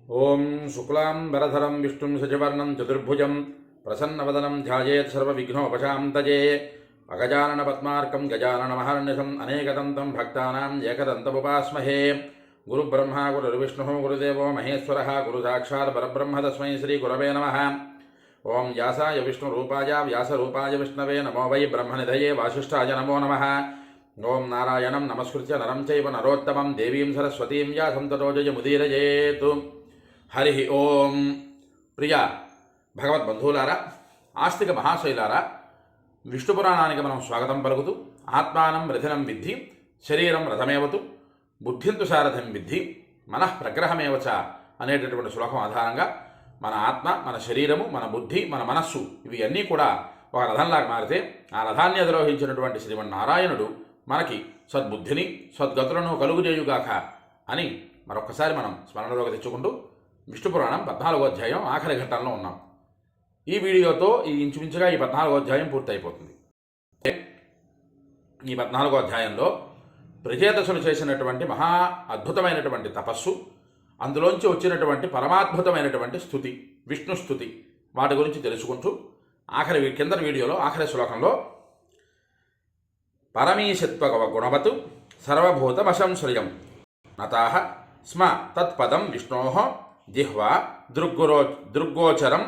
ఓం శుక్లాంబరధరం విష్ణుం శశివర్ణం చతుర్భుజం ప్రసన్నవదనం ధ్యాయేత్ సర్వవిఘ్నోపశాంతయే అగజానన పద్మార్కం గజాననమహర్నిశం అనేకదంతం భక్తానాం ఏకదంతముపాస్మహే గురుబ్రహ్మ గురుర్విష్ణుః గురుదేవో మహేశ్వరः గురు సాక్షాత్ పరబ్రహ్మ తస్మై శ్రీ గురవే నమః. ఓం వ్యాసాయ విష్ణురూపాయ వ్యాసరూపాయ విష్ణవే నమో వై బ్రహ్మనిధయే వాసిష్ఠాయ నమో నమః. ఓం నారాయణం నమస్కృత్య నరం చైవ నరోత్తమం దేవీం సరస్వతీం వ్యాసం తతో జయముదీరయేత్. హరి ఓం. ప్రియ భగవద్బంధువులారా, ఆస్తిక మహాశైలారా, విష్ణు పురాణానికి మనం స్వాగతం పలుకుతూ ఆత్మానం రథనం విద్ధి శరీరం రథమేవతు బుద్ధింతు సారథం విద్ధి మనః ప్రగ్రహమేవచ అనేటటువంటి శ్లోకం ఆధారంగా మన ఆత్మ, మన శరీరము, మన బుద్ధి, మన మనస్సు ఇవి అన్నీ కూడా ఒక రథంలాగా మారితే ఆ రథాన్ని అధిరోహించినటువంటి శ్రీమన్నారాయణుడు మనకి సద్బుద్ధిని సద్గతులను కలుగుజేయుగాక అని మరొకసారి మనం స్మరణలోకి తెచ్చుకుంటూ విష్ణు పురాణం 14వ అధ్యాయం ఆఖరి ఘట్టంలో ఉన్నాం. ఈ వీడియోతో ఇంచుమించుగా ఈ 14వ అధ్యాయం పూర్తయిపోతుంది. ఈ 14వ అధ్యాయంలో ప్రచేతసులు చేసినటువంటి మహా అద్భుతమైనటువంటి తపస్సు, అందులోంచి వచ్చినటువంటి పరమాద్భుతమైనటువంటి స్థుతి, విష్ణు స్థుతి, వాటి గురించి తెలుసుకుంటూ కింద వీడియోలో ఆఖరి శ్లోకంలో పరమీశత్వ గుణవతు సర్వభూతమశంశ్రయం నతాః స్మ తత్పదం విష్ణోః జిహ్వా దృగ్గోచరం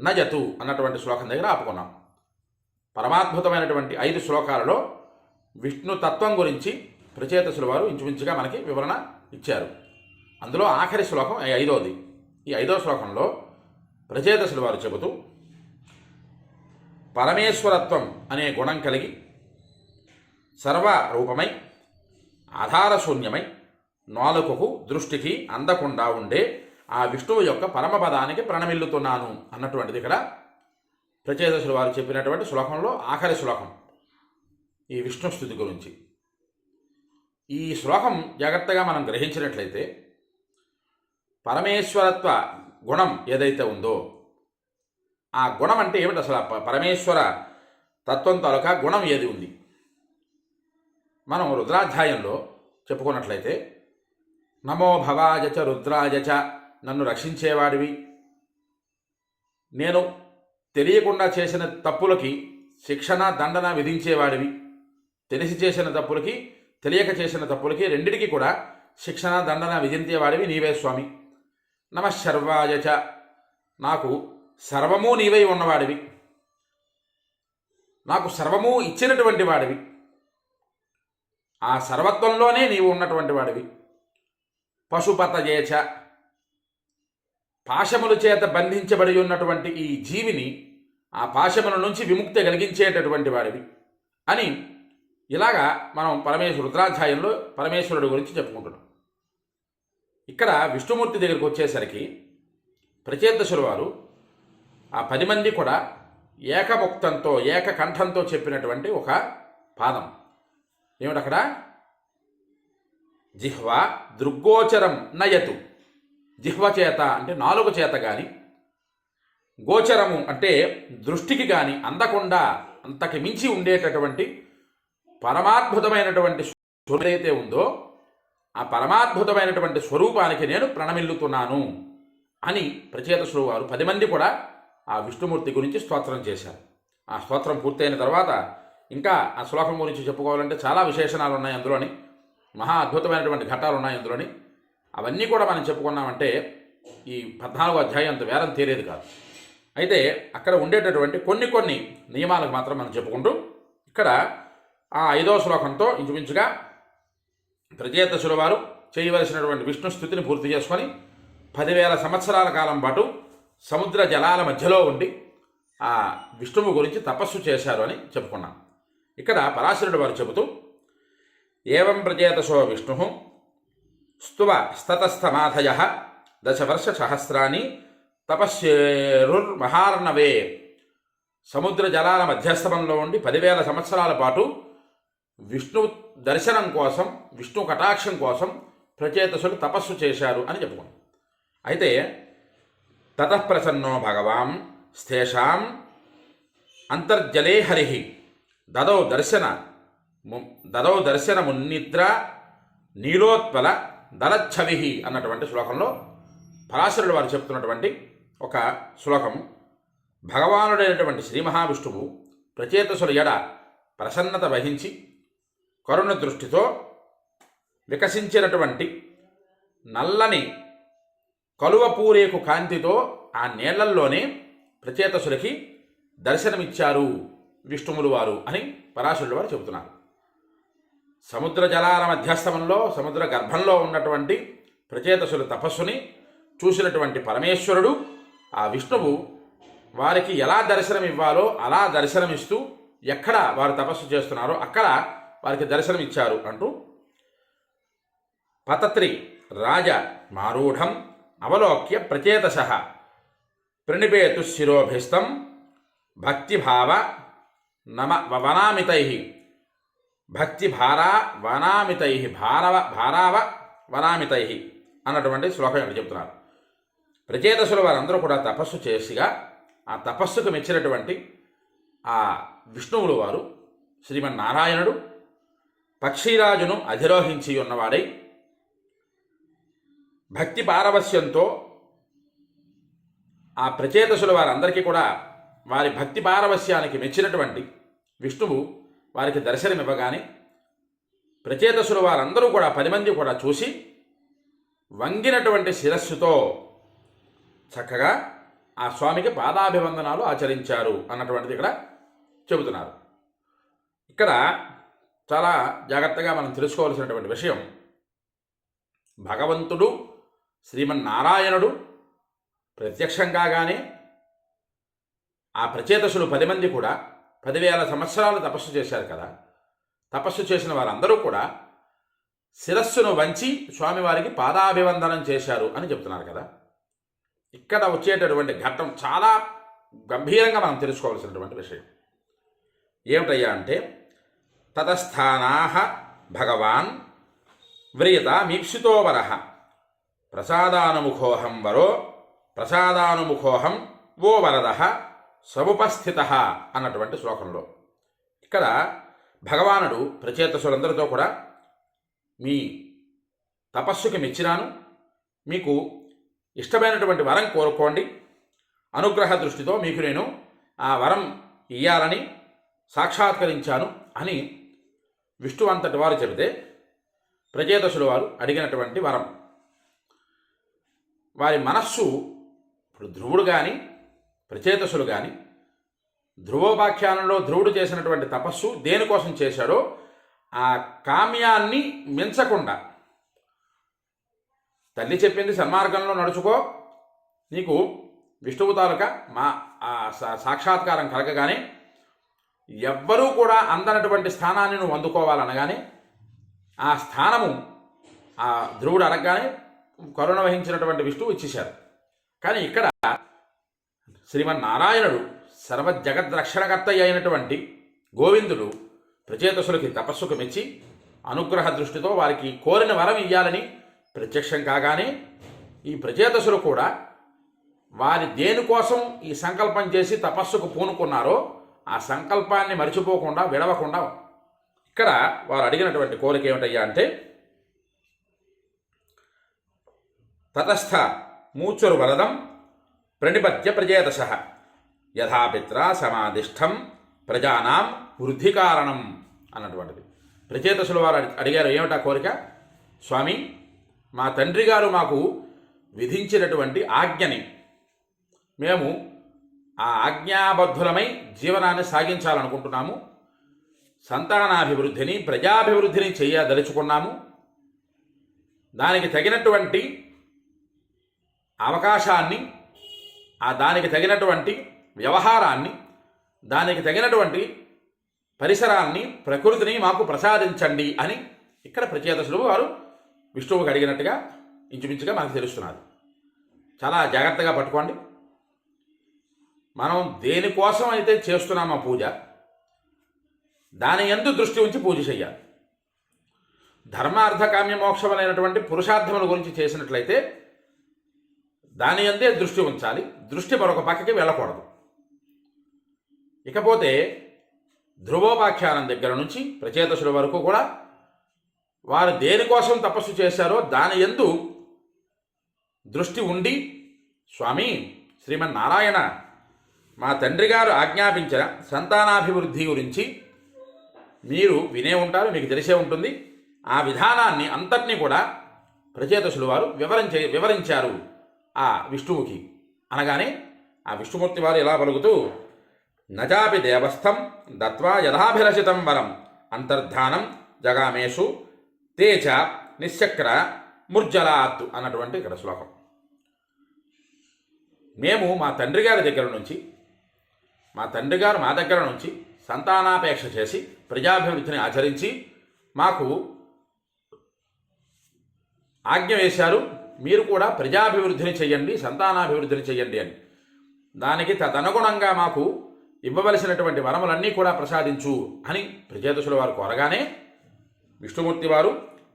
నజతు అన్నటువంటి శ్లోకం దగ్గర ఆపుకున్నాం. పరమాద్భుతమైనటువంటి 5 శ్లోకాలలో విష్ణు తత్వం గురించి ప్రచేతసుల వారు ఇంచుమించుగా మనకి వివరణ ఇచ్చారు. అందులో ఆఖరి శ్లోకం 5వది. ఈ 5వ శ్లోకంలో ప్రచేతసుల వారు చెబుతూ పరమేశ్వరత్వం అనే గుణం కలిగి సర్వరూపమై ఆధారశూన్యమై నాలుకకు దృష్టికి అందకుండా ఉండే ఆ విష్ణువు యొక్క పరమపదానికి ప్రణమిల్లుతున్నాను అన్నటువంటిది ఇక్కడ ప్రచేతసుల వారు చెప్పినటువంటి శ్లోకంలో ఆఖరి శ్లోకం ఈ విష్ణు స్థుతి గురించి. ఈ శ్లోకం జాగ్రత్తగా మనం గ్రహించినట్లయితే పరమేశ్వరత్వ గుణం ఏదైతే ఉందో ఆ గుణం అంటే ఏమిటి, అసలు పరమేశ్వర తత్వం తాలూకా గుణం ఏది ఉంది. మనం రుద్రాధ్యాయంలో చెప్పుకున్నట్లయితే నమో భవాజచ రుద్రాజచ, నన్ను రక్షించేవాడివి, నేను తెలియకుండా చేసిన తప్పులకి శిక్షణ దండన విధించేవాడివి, తెలిసి చేసిన తప్పులకి తెలియక చేసిన తప్పులకి రెండిటికి కూడా శిక్షణ దండన విధించేవాడివి నీవే స్వామి. నమఃశర్వాజచ, నాకు సర్వము నీవై ఉన్నవాడివి, నాకు సర్వము ఇచ్చినటువంటి వాడివి, ఆ సర్వత్వంలోనే నీవు ఉన్నటువంటి వాడివి. పశుపతయేచ, పాశముల చేత బంధించబడి ఉన్నటువంటి ఈ జీవిని ఆ పాశముల నుంచి విముక్తి కలిగించేటటువంటి వాడివి అని ఇలాగా మనం రుద్రాధ్యాయంలో పరమేశ్వరుడు గురించి చెప్పుకుంటున్నాం. ఇక్కడ విష్ణుమూర్తి దగ్గరికి వచ్చేసరికి ప్రచేతసుల వారు ఆ 10 మంది కూడా ఏకముక్తంతో ఏకకంఠంతో చెప్పినటువంటి ఒక పాదం ఏమిటక్కడ, జిహ్వా దృగ్గోచరం నయతు. జిహ్వ చేత అంటే నాలుక చేత కానీ, గోచరము అంటే దృష్టికి కానీ అందకుండా అంతకి మించి ఉండేటటువంటి పరమాద్భుతమైనటువంటి స్వరూపం ఏదైతే ఉందో ఆ పరమాద్భుతమైనటువంటి స్వరూపానికి నేను ప్రణమిల్లుతున్నాను అని ప్రచేతసులు వారు 10 మంది కూడా ఆ విష్ణుమూర్తి గురించి స్తోత్రం చేశారు. ఆ స్తోత్రం పూర్తయిన తర్వాత ఇంకా ఆ శ్లోకం గురించి చెప్పుకోవాలంటే చాలా విశేషణాలు ఉన్నాయి అందులోని, మహా అద్భుతమైనటువంటి ఘట్టాలు ఉన్నాయి అందులోని. అవన్నీ కూడా మనం చెప్పుకున్నామంటే ఈ 14వ అధ్యాయం అంత వేరం తీరేది కాదు. అయితే అక్కడ ఉండేటటువంటి కొన్ని నియమాలకు మాత్రం మనం చెప్పుకుంటూ ఇక్కడ ఆ 5వ శ్లోకంతో ఇంచుమించుగా ప్రచేతసుల వారు చేయవలసినటువంటి విష్ణు స్థుతిని పూర్తి చేసుకొని 10,000 సంవత్సరాల కాలం పాటు సముద్ర జలాల మధ్యలో ఉండి ఆ విష్ణువు గురించి తపస్సు చేశారు అని చెప్పుకున్నాం. ఇక్కడ పరాశరుడు వారు చెబుతూ ఏవం ప్రచేతసో విష్ణు స్తువ స్తతస్థమాధయ 10 వర్ష సహస్రాన్ని తపస్యేరుర్మహార్ణవే. సముద్ర జలాల మధ్యస్థమంలో ఉండి 10,000 సంవత్సరాల పాటు విష్ణు దర్శనం కోసం, విష్ణు కటాక్షం కోసం ప్రచేతసులు తపస్సు చేశారు అని చెప్పుకున్నాం. అయితే తతఃప్రసన్నో భగవాన్ స్థేషాం అంతర్జలే హరి దదౌ దర్శన మున్నిద్ర నీలోత్పల దళచ్ఛవి అన్నటువంటి శ్లోకంలో పరాశరుడు వారు చెప్తున్నటువంటి ఒక శ్లోకము. భగవానుడైనటువంటి శ్రీ మహావిష్ణువు ప్రచేతసుల ఎడ ప్రసన్నత వహించి కరుణ దృష్టితో వికసించినటువంటి నల్లని కలువపూరేకు కాంతితో ఆ నీళ్లల్లోనే ప్రచేతసులకి దర్శనమిచ్చారు విష్ణువులు వారు అని పరాశరుడు వారు చెబుతున్నారు. సముద్ర జలాల మధ్యస్థమంలో సముద్ర గర్భంలో ఉన్నటువంటి ప్రచేతసుల తపస్సుని చూసినటువంటి పరమేశ్వరుడు ఆ విష్ణువు వారికి ఎలా దర్శనం ఇవ్వాలో అలా దర్శనమిస్తూ ఎక్కడ వారు తపస్సు చేస్తున్నారో అక్కడ వారికి దర్శనమిచ్చారు అంటూ పతత్రి రాజ మారూఢం అవలోక్య ప్రచేతస ప్రణిపేతు శిరోభిస్తం భక్తిభావ వనామితై భక్తిభారా వనామితై భారావ వనామితై అన్నటువంటి శ్లోకం ఇక్కడ చెప్తున్నారు. ప్రచేతసుల వారందరూ కూడా తపస్సు చేసిగా ఆ తపస్సుకు మెచ్చినటువంటి ఆ విష్ణువులు వారు శ్రీమన్నారాయణుడు పక్షిరాజును అధిరోహించి ఉన్నవాడై భక్తి పారవస్యంతో ఆ ప్రచేతసుల వారందరికీ కూడా వారి భక్తి పారవస్యానికి మెచ్చినటువంటి విష్ణువు వారికి దర్శనమివ్వగానే ప్రచేతసుల వారందరూ కూడా 10 మంది కూడా చూసి వంగినటువంటి శిరస్సుతో చక్కగా ఆ స్వామికి పాదాభివందనాలు ఆచరించారు అన్నటువంటిది ఇక్కడ చెబుతున్నారు. ఇక్కడ చాలా జాగ్రత్తగా మనం తెలుసుకోవాల్సినటువంటి విషయం, భగవంతుడు శ్రీమన్నారాయణుడు ప్రత్యక్షం కాగానే ఆ ప్రచేతసులు 10 మంది కూడా 10,000 సంవత్సరాలు తపస్సు చేశారు కదా. తపస్సు చేసిన వారందరూ కూడా శిరస్సును వంచి స్వామివారికి పాదాభివందనం చేశారు అని చెప్తున్నారు కదా. ఇక్కడ వచ్చేటటువంటి ఘట్టం చాలా గంభీరంగా మనం తెలుసుకోవాల్సినటువంటి విషయం ఏమిటయ్యా అంటే, తతస్థానాః భగవాన్ వ్రియత మీప్సితోవర ప్రసాదానుముఖోహం వరో ప్రసాదానుముఖోహం ఓ వరద సముపస్థిత అన్నటువంటి శ్లోకంలో ఇక్కడ భగవానుడు ప్రచేతసులందరితో కూడా మీ తపస్సుకి మెచ్చినాను, మీకు ఇష్టమైనటువంటి వరం కోరుకోండి, అనుగ్రహ దృష్టితో మీకు నేను ఆ వరం ఇయ్యాలని సాక్షాత్కరించాను అని విష్ణు అంతటి వారు చెబితే ప్రచేతసుల వారు అడిగినటువంటి వరం, వారి మనస్సు ఇప్పుడు ధ్రువుడు కానీ ప్రచేతసులు కానీ ధ్రువోపాఖ్యానంలో ధ్రువుడు చేసినటువంటి తపస్సు దేనికోసం చేశాడో ఆ కామ్యాన్ని మించకుండా, తల్లి చెప్పింది సన్మార్గంలో నడుచుకో, నీకు విష్ణువు తాలూకా మా సాక్షాత్కారం కలగగానే ఎవ్వరూ కూడా అందనటువంటి స్థానాన్ని నువ్వు అందుకోవాలనగానే ఆ స్థానము ఆ ధ్రువుడు అడగగానే కరుణ వహించినటువంటి విష్ణువు ఇచ్చేశారు. కానీ ఇక్కడ శ్రీమన్నారాయణుడు సర్వజగద్రక్షణకర్త అయినటువంటి గోవిందుడు ప్రచేతసులకి తపస్సుకు మెచ్చి అనుగ్రహ దృష్టితో వారికి కోరిన వరం ఇయ్యాలని ప్రత్యక్షం కాగానే ఈ ప్రచేతసులు కూడా వారి దేనికోసం ఈ సంకల్పం చేసి తపస్సుకు పూనుకున్నారో ఆ సంకల్పాన్ని మరిచిపోకుండా విడవకుండా ఇక్కడ వారు అడిగినటువంటి కోరిక ఏమిటయ్యా అంటే, తతస్థ మూచురు వరదం ప్రణిపత్య ప్రచేతస యథాపిత్ర సమాధిష్టం ప్రజానాం వృద్ధి కారణం అన్నటువంటిది. ప్రచేతసుల వారు అడిగారు ఏమిటా కోరిక, స్వామి మా తండ్రి గారు మాకు విధించినటువంటి ఆజ్ఞని మేము ఆ ఆజ్ఞాబద్ధులమై జీవనాన్ని సాగించాలనుకుంటున్నాము, సంతానాభివృద్ధిని ప్రజాభివృద్ధిని చేయదలుచుకున్నాము, దానికి తగినటువంటి అవకాశాన్ని దానికి తగినటువంటి వ్యవహారాన్ని దానికి తగినటువంటి పరిసరాన్ని ప్రకృతిని మాకు ప్రసాదించండి అని ఇక్కడ ప్రచేతసులు వారు విష్ణువుకి అడిగినట్టుగా ఇంచుమించుగా మనకు తెలుస్తున్నారు. చాలా జాగ్రత్తగా పట్టుకోండి. మనం దేనికోసం అయితే చేస్తున్నామో పూజ దాని యందు దృష్టి ఉంచి పూజ చేయాలి. ధర్మార్థ కామ్య మోక్షములైనటువంటి పురుషార్థముల గురించి చేసినట్లయితే దాని యందే దృష్టి ఉంచాలి, దృష్టి మరొక పక్కకి వెళ్ళకూడదు. ఇకపోతే ధ్రువోపాఖ్యానం దగ్గర నుంచి ప్రచేతసుల వరకు కూడా వారు దేనికోసం తపస్సు చేశారో దాని యందు దృష్టి ఉండి, స్వామి శ్రీమన్నారాయణ, మా తండ్రి గారు ఆజ్ఞాపించిన సంతానాభివృద్ధి గురించి మీరు వినే ఉంటారు, మీకు తెలిసే ఉంటుంది. ఆ విధానాన్ని అంతటినీ కూడా ప్రచేతసులు వారు వివరించారు ఆ విష్ణువుకి. అనగానే ఆ విష్ణుమూర్తి వారు ఎలా పలుకుతూ, నజాపి దేవస్థం దత్వా యథాభిరచితం వరం అంతర్ధానం జగామేషు తేజ నిశ్చక్ర ముర్జలాత్ అన్నటువంటి ఇక్కడ శ్లోకం. మేము మా తండ్రి గారి దగ్గర నుంచి, మా తండ్రి గారు మా దగ్గర నుంచి సంతానాపేక్ష చేసి ప్రజాభివృద్ధిని ఆచరించి మాకు ఆజ్ఞ వేశారు, మీరు కూడా ప్రజాభివృద్ధిని చెయ్యండి, సంతానాభివృద్ధిని చెయ్యండి అని. దానికి తదనుగుణంగా మాకు ఇవ్వవలసినటువంటి వరములన్నీ కూడా ప్రసాదించు అని ప్రచేతసుల వారు కోరగానే విష్ణుమూర్తి వారు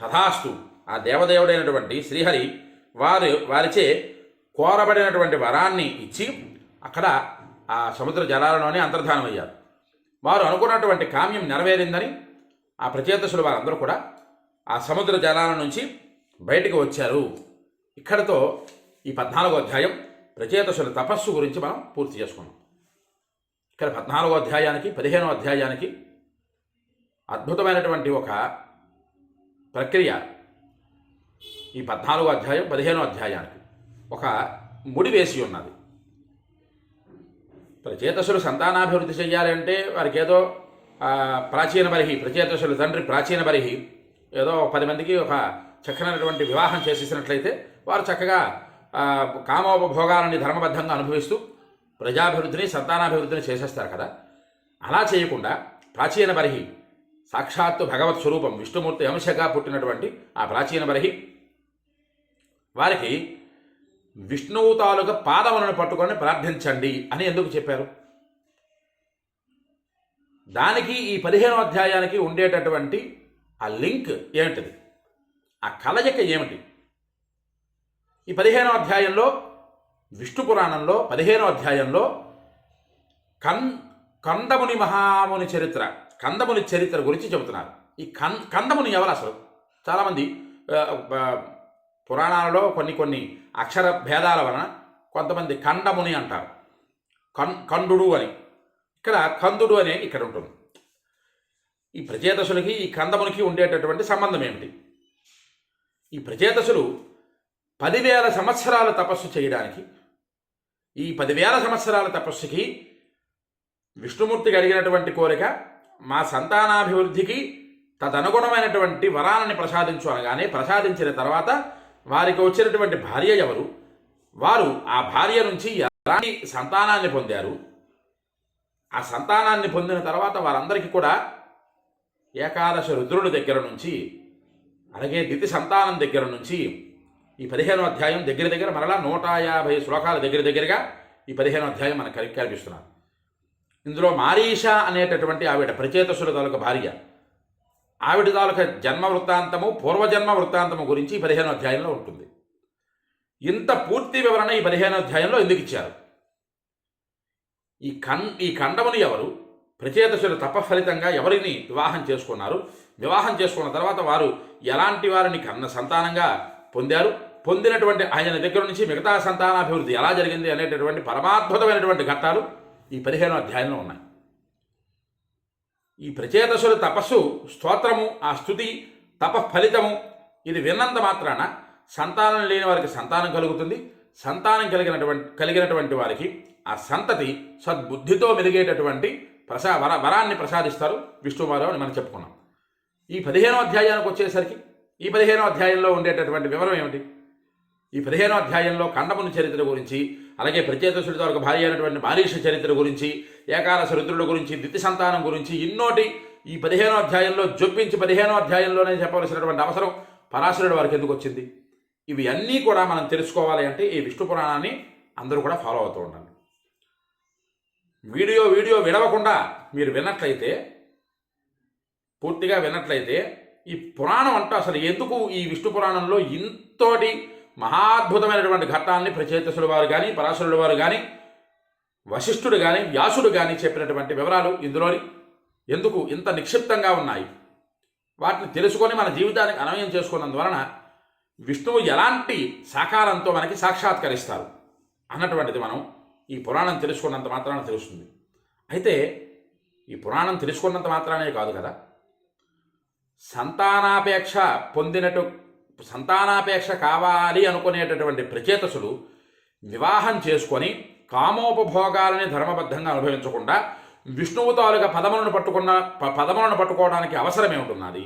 తథాస్తు, ఆ దేవదేవుడైనటువంటి శ్రీహరి వారిచే కోరబడినటువంటి వరాన్ని ఇచ్చి అక్కడ ఆ సముద్ర జలాలలోనే అంతర్ధానమయ్యారు. వారు అనుకున్నటువంటి కామ్యం నెరవేరిందని ఆ ప్రచేతసుల వారందరూ కూడా ఆ సముద్ర జలాల నుంచి బయటికి వచ్చారు. ఇక్కడతో ఈ 14వ అధ్యాయం ప్రచేతసుల తపస్సు గురించి మనం పూర్తి చేసుకున్నాం. ఇక్కడ 14వ అధ్యాయానికి 15వ అధ్యాయానికి అద్భుతమైనటువంటి ఒక ప్రక్రియ. ఈ 14వ అధ్యాయం 15వ అధ్యాయానికి ఒక ముడి వేసి ఉన్నది. ప్రచేతసులు సంతానాభివృద్ధి చెయ్యాలి అంటే వారికి ఏదో ప్రాచీన బరిహి, ప్రచేతసుల తండ్రి ప్రాచీన బరిహి ఏదో 10 మందికి ఒక చక్కనైనటువంటి వివాహం చేసేసినట్లయితే వారు చక్కగా కామోపభోగాలని ధర్మబద్ధంగా అనుభవిస్తూ ప్రజాభివృద్ధిని సంతానాభివృద్ధిని చేసేస్తారు కదా. అలా చేయకుండా ప్రాచీన బరిహి సాక్షాత్తు భగవత్ స్వరూపం విష్ణుమూర్తి అంశగా పుట్టినటువంటి ఆ ప్రాచీన బరిహి వారికి విష్ణువు తాలూకా పాదములను పట్టుకొని ప్రార్థించండి అని ఎందుకు చెప్పారు? దానికి ఈ 15వ అధ్యాయానికి ఉండేటటువంటి ఆ లింక్ ఏమిటిది, ఆ కలయిక ఏమిటి? ఈ 15వ అధ్యాయంలో విష్ణు పురాణంలో 15వ అధ్యాయంలో కందముని మహాముని చరిత్ర, కందముని చరిత్ర గురించి చెబుతున్నారు. ఈ కందముని ఎవరు అసలు? చాలామంది పురాణాలలో కొన్ని అక్షర భేదాల వలన కొంతమంది కందముని అంటారు, కందుడు అని. ఇక్కడ కందుడు అనే ఇక్కడ ఉంటుంది. ఈ ప్రచేతసులకి ఈ కందమునికి ఉండేటటువంటి సంబంధం ఏమిటి? ఈ ప్రచేతసులు 10,000 సంవత్సరాల తపస్సు చేయడానికి, ఈ 10,000 సంవత్సరాల తపస్సుకి విష్ణుమూర్తికి అడిగినటువంటి కోరిక, మా సంతానాభివృద్ధికి తదనుగుణమైనటువంటి వరాలని ప్రసాదించు అనగానే ప్రసాదించిన తర్వాత వారికి వచ్చినటువంటి భార్య ఎవరు, వారు ఆ భార్య నుంచి ఎలాంటి సంతానాన్ని పొందారు, ఆ సంతానాన్ని పొందిన తర్వాత వారందరికీ కూడా ఏకాదశ రుద్రుల దగ్గర నుంచి అలాగే దితి సంతానం దగ్గర నుంచి ఈ 15వ అధ్యాయం దగ్గర మరలా 150 శ్లోకాల దగ్గరగా ఈ 15వ అధ్యాయం మనకు కనిపిస్తున్నారు. ఇందులో మారీష అనేటటువంటి ఆవిడ ప్రచేతసుల తాలూక భార్య, ఆవిడ తాలూక జన్మ వృత్తాంతము పూర్వజన్మ వృత్తాంతము గురించి ఈ 15వ అధ్యాయంలో ఉంటుంది. ఇంత పూర్తి వివరణ ఈ 15వ అధ్యాయంలో ఎందుకు ఇచ్చారు? ఈ కండముని ఎవరు, ప్రచేతసుల తపఫలితంగా ఎవరిని వివాహం చేసుకున్నారు, వివాహం చేసుకున్న తర్వాత వారు ఎలాంటి వారిని సంతానంగా పొందారు, పొందినటువంటి ఆయన దగ్గర నుంచి మిగతా సంతానాభివృద్ధి ఎలా జరిగింది అనేటటువంటి పరమాద్భుతమైనటువంటి ఘట్టాలు ఈ 15వ అధ్యాయంలో ఉన్నాయి. ఈ ప్రచేతసుల తపస్సు స్తోత్రము, ఆ స్తుతి తపఫలితము ఇది విన్నంత మాత్రాన సంతానం లేని వారికి సంతానం కలుగుతుంది. సంతానం కలిగినటువంటి వారికి ఆ సంతతి సద్బుద్ధితో మెలిగేటటువంటి వరాన్ని ప్రసాదిస్తారు విష్ణువారు అని మనం చెప్పుకున్నాం. ఈ 15వ అధ్యాయానికి వచ్చేసరికి ఈ 15వ అధ్యాయంలో ఉండేటటువంటి వివరం ఏమిటి? ఈ 15వ అధ్యాయంలో కందముని చరిత్ర గురించి, అలాగే ప్రచేతసుడి తాలూకు భార్య అయినటువంటి మారీష చరిత్ర గురించి, ఏకాదశ రుద్రుల గురించి, దితి సంతానం గురించి ఇన్నోటి ఈ 15వ అధ్యాయంలో జొప్పించి 15వ అధ్యాయంలోనే చెప్పవలసినటువంటి అవసరం పరాశరుడి వారికి ఎందుకు వచ్చింది? ఇవి అన్నీ కూడా మనం తెలుసుకోవాలి అంటే ఈ విష్ణు పురాణాన్ని అందరూ కూడా ఫాలో అవుతూ ఉండండి. వీడియో విడవకుండా మీరు విన్నట్లయితే, పూర్తిగా విన్నట్లయితే ఈ పురాణం అంటే అసలు ఎందుకు ఈ విష్ణు పురాణంలో ఇంతోటి మహాద్భుతమైనటువంటి ఘట్టాన్ని ప్రచేతసుల వారు కానీ, పరాశరుల వారు కానీ, వశిష్ఠుడు కానీ, వ్యాసుడు కానీ చెప్పినటువంటి వివరాలు ఇందులోని ఎందుకు ఇంత నిక్షిప్తంగా ఉన్నాయి, వాటిని తెలుసుకొని మన జీవితానికి అన్వయం చేసుకున్నందువలన విష్ణువు ఎలాంటి సాకారంతో మనకి సాక్షాత్కరిస్తారు అన్నటువంటిది మనం ఈ పురాణం తెలుసుకున్నంత మాత్రాన తెలుస్తుంది. అయితే ఈ పురాణం తెలుసుకున్నంత మాత్రానే కాదు కదా, సంతానాపేక్ష కావాలి అనుకునేటటువంటి ప్రచేతసులు వివాహం చేసుకొని కామోపభోగాలని ధర్మబద్ధంగా అనుభవించకుండా విష్ణువు తాలూగా పదములను పట్టుకోవడానికి అవసరమే ఉంటున్నది.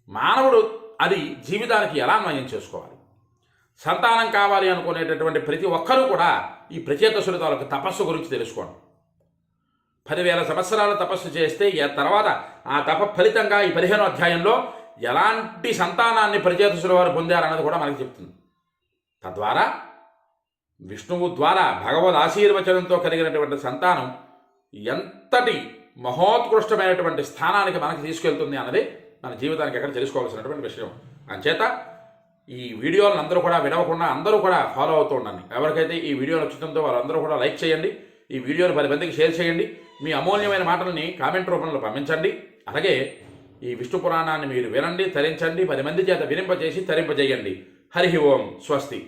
మానవుడు అది జీవితానికి ఎలా అన్వయం చేసుకోవాలి? సంతానం కావాలి అనుకునేటటువంటి ప్రతి ఒక్కరూ కూడా ఈ ప్రచేతసుల తాలూకు తపస్సు గురించి తెలుసుకోండి. 10,000 సంవత్సరాలు తపస్సు చేస్తే తర్వాత ఆ తప ఫలితంగా ఈ 15వ అధ్యాయంలో ఎలాంటి సంతానాన్ని ప్రచేతసుల వారు పొందారన్నది కూడా మనకి చెప్తుంది. తద్వారా విష్ణువు ద్వారా భగవద్ ఆశీర్వచనంతో కలిగినటువంటి సంతానం ఎంతటి మహోత్కృష్టమైనటువంటి స్థానానికి మనకి తీసుకెళ్తుంది అన్నది మన జీవితానికి ఎక్కడ తెలుసుకోవాల్సినటువంటి విషయం. అంచేత ఈ వీడియోలను అందరూ కూడా వినవకుండా అందరూ కూడా ఫాలో అవుతూ ఉండండి. ఎవరికైతే ఈ వీడియో నచ్చుతుందో వారందరూ కూడా లైక్ చేయండి, ఈ వీడియోని 10 మందికి షేర్ చేయండి, మీ అమూల్యమైన మాటల్ని కామెంట్ రూపంలో పంపించండి. అలాగే ఈ విష్ణు పురాణాన్ని మీరు వినండి, తరించండి, 10 మంది చేత వినింపజేసి తరింపజేయండి. హరి ఓం స్వస్తి.